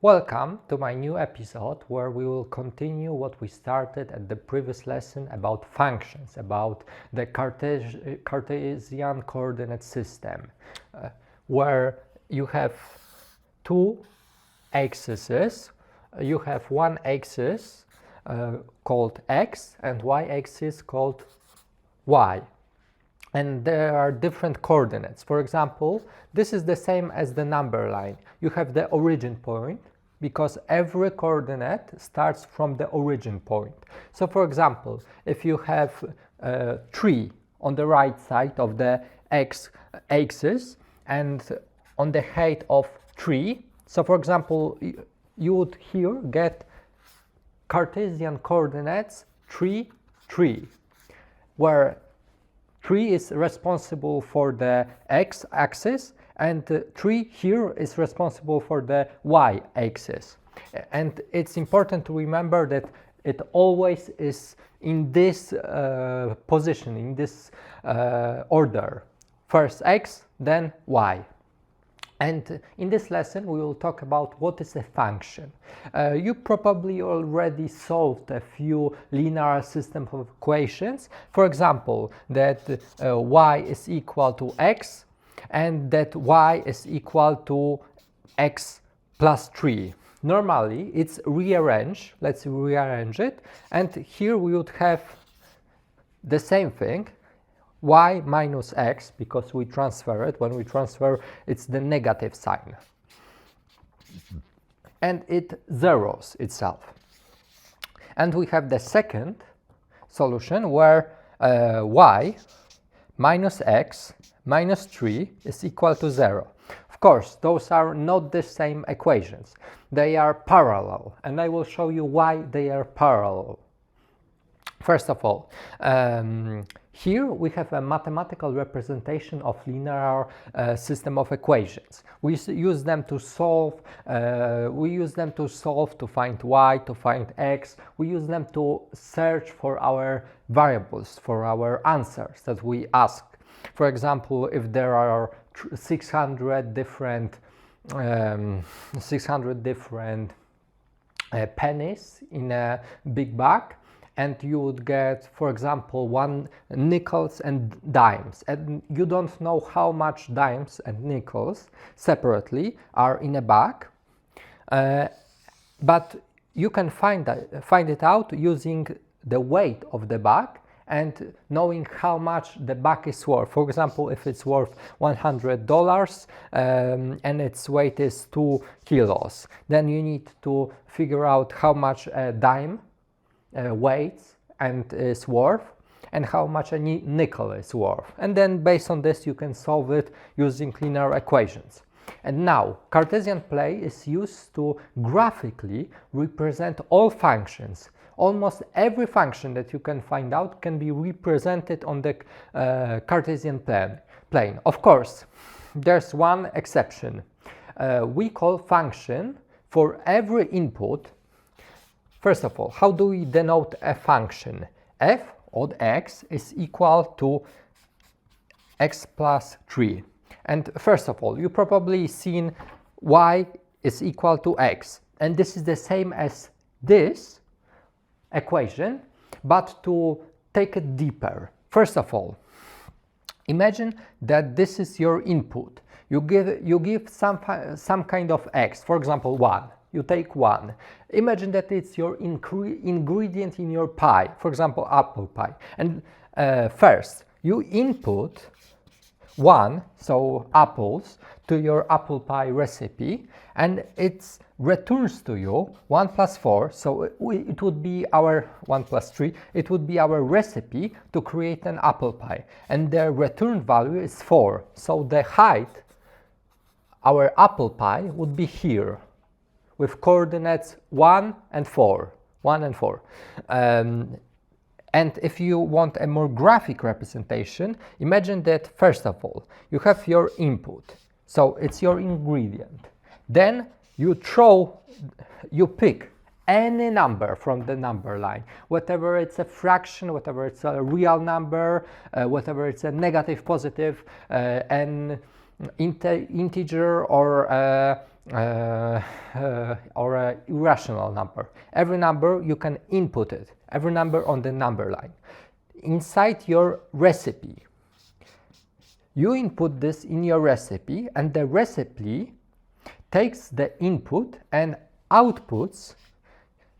Welcome to my new episode where we will continue what we started at the previous lesson about functions, about the Cartesian coordinate system, where you have two axes. You have one axis called x and y axis called y. And there are different coordinates. For example, this is the same as the number line. You have the origin point because every coordinate starts from the origin point. So for example, if you have 3 on the right side of the x-axis and on the height of 3, so for example, you would here get Cartesian coordinates 3, 3, where 3 is responsible for the x-axis and 3 here is responsible for the y-axis. And it's important to remember that it always is in this position, in this order. First x, then y. And in this lesson we will talk about what is a function. You probably already solved a few linear system of equations. For example, that y is equal to x and that y is equal to x plus 3. Normally it's rearranged. Let's rearrange it. And here we would have the same thing. Y minus x, because we transfer it. When we transfer, it's the negative sign. And it zeros itself. And we have the second solution where y minus x minus 3 is equal to 0. Of course, those are not the same equations. They are parallel, and I will show you why they are parallel. First of all, here we have a mathematical representation of linear system of equations. We use them to solve. To find y, to find x. We use them to search for our variables, for our answers that we ask. For example, if there are 600 different pennies in a big bag, and you would get, for example, 1 nickels and dimes, and you don't know how much dimes and nickels separately are in a bag, but you can find it out using the weight of the bag and knowing how much the bag is worth. For example, if it's worth $100 and its weight is 2 kilos, then you need to figure out how much a dime weights and is worth and how much a nickel is worth, and then based on this you can solve it using linear equations. And now Cartesian play is used to graphically represent all functions. Almost every function that you can find out can be represented on the Cartesian plane. Of course, there's one exception. We call function for every input. First of all, how do we denote a function? F of x is equal to x plus 3. And first of all, you've probably seen y is equal to x. And this is the same as this equation, but to take it deeper. First of all, imagine that this is your input. You give some kind of x, for example 1. You take 1. Imagine that it's your ingredient in your pie, for example, apple pie. And first, you input 1, so apples, to your apple pie recipe, and it returns to you 1 plus 4, so it would be our 1 plus 3, it would be our recipe to create an apple pie. And the return value is 4, so the height, our apple pie, would be here, with coordinates 1 and 4. And if you want a more graphic representation, imagine that first of all, you have your input, so it's your ingredient. Then you pick any number from the number line, whatever it's a fraction, whatever it's a real number, whatever it's a negative, positive, and integer or a irrational number. Every number you can input it, every number on the number line. Inside your recipe, you input this in your recipe, and the recipe takes the input and outputs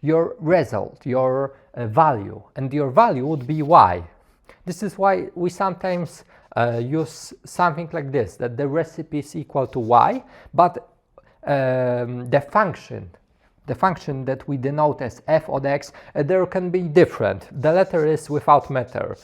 your result, your value, and your value would be y. This is why we sometimes use something like this, that the recipe is equal to y, but the function that we denote as f of x, there can be different. The letter is without matter.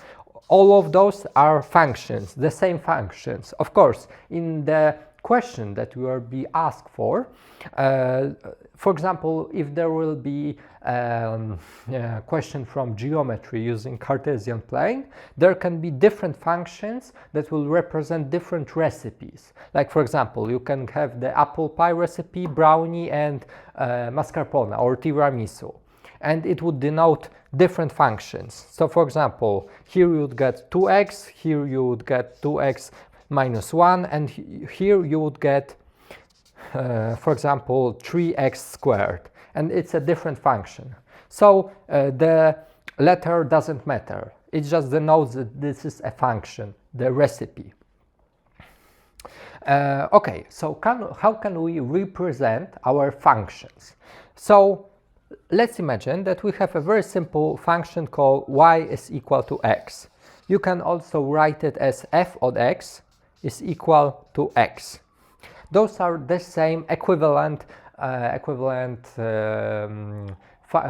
All of those are functions, the same functions. Of course, in the question that you will be asked for example, if there will be a question from geometry using Cartesian plane, there can be different functions that will represent different recipes. Like, for example, you can have the apple pie recipe, brownie, and mascarpone or tiramisu, and it would denote different functions. So, for example, here you would get 2x, here you would get 2x minus 1, and here you would get for example 3x squared, and it's a different function. So the letter doesn't matter, it just denotes that this is a function, the recipe. Okay, so how can we represent our functions? So let's imagine that we have a very simple function called y is equal to x. You can also write it as f of x is equal to x. Those are the same equivalent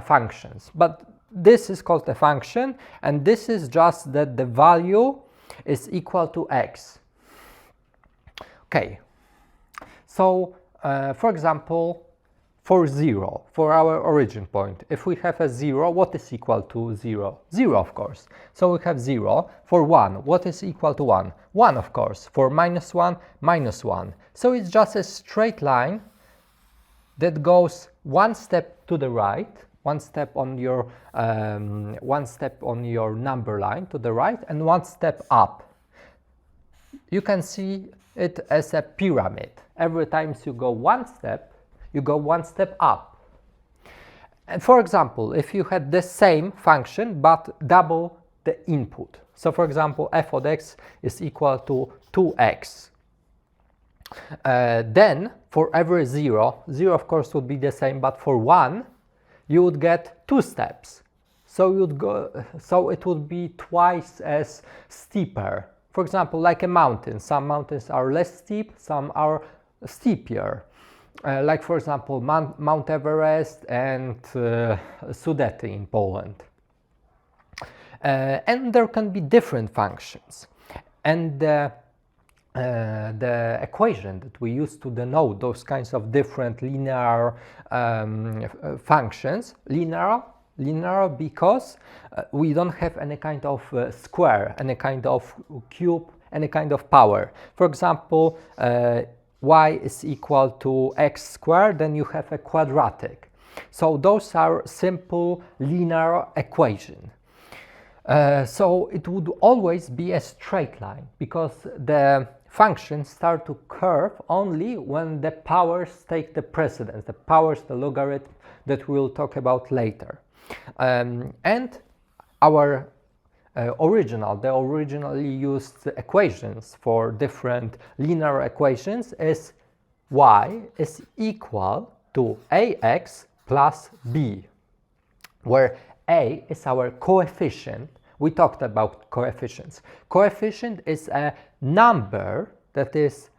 functions, but this is called a function, and this is just that the value is equal to x. Okay, so for example, for 0, for our origin point, if we have a 0, what is equal to 0? 0, of course. So we have 0. For 1, what is equal to 1? 1, of course. For minus 1, minus 1. So it's just a straight line that goes one step to the right, one step on your number line to the right, and one step up. You can see it as a pyramid. Every time you go one step, you go one step up. And for example, if you had the same function but double the input, so for example f of x is equal to 2x, then for every 0 of course would be the same, but for 1 you would get 2 steps, so it would be twice as steeper. For example, like a mountain, some mountains are less steep, some are steeper. Like, for example, Mount Everest and Sudety in Poland. And there can be different functions. And the equation that we use to denote those kinds of different linear functions, linear because we don't have any kind of square, any kind of cube, any kind of power. For example, y is equal to x squared, then you have a quadratic. So those are simple linear equations. So it would always be a straight line, because the functions start to curve only when the powers take the precedence, the powers, the logarithm that we'll talk about later. And our originally used equations for different linear equations is y is equal to ax plus b, where a is our coefficient. We talked about coefficients. Coefficient is a number that is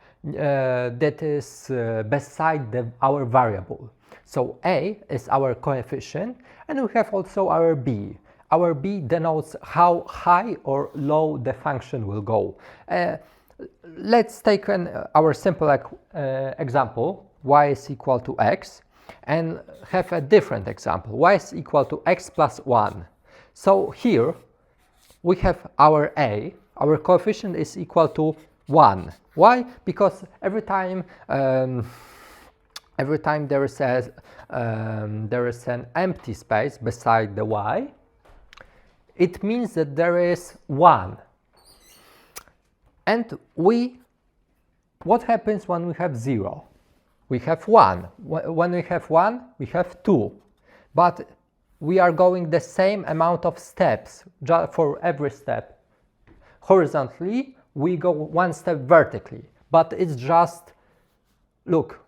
beside our variable. So a is our coefficient, and we have also our b. Our b denotes how high or low the function will go. Let's take our simple example, y is equal to x, and have a different example, y is equal to x plus 1. So here we have our a, our coefficient is equal to 1. Why? Because every time there is an empty space beside the y, it means that there is 1. And we What happens when we have 0? We have 1. When we have 1, we have 2. But we are going the same amount of steps for every step. Horizontally, we go one step vertically. But it's just, look,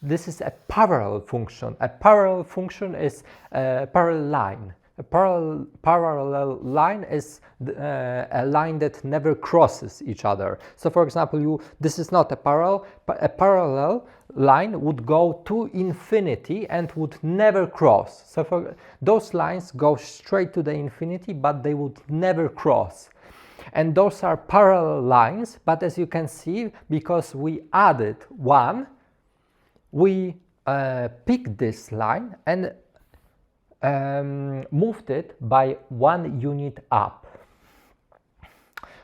this is a parallel function. A parallel function is a parallel line. A parallel line is a line that never crosses each other. So for example, this is not a parallel, but a parallel line would go to infinity and would never cross. So those lines go straight to the infinity, but they would never cross. And those are parallel lines, but as you can see, because we added 1, we picked this line and moved it by 1 unit up.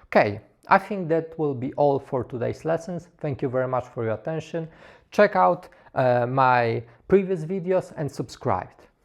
Okay, I think that will be all for today's lessons. Thank you very much for your attention. Check out my previous videos and subscribe.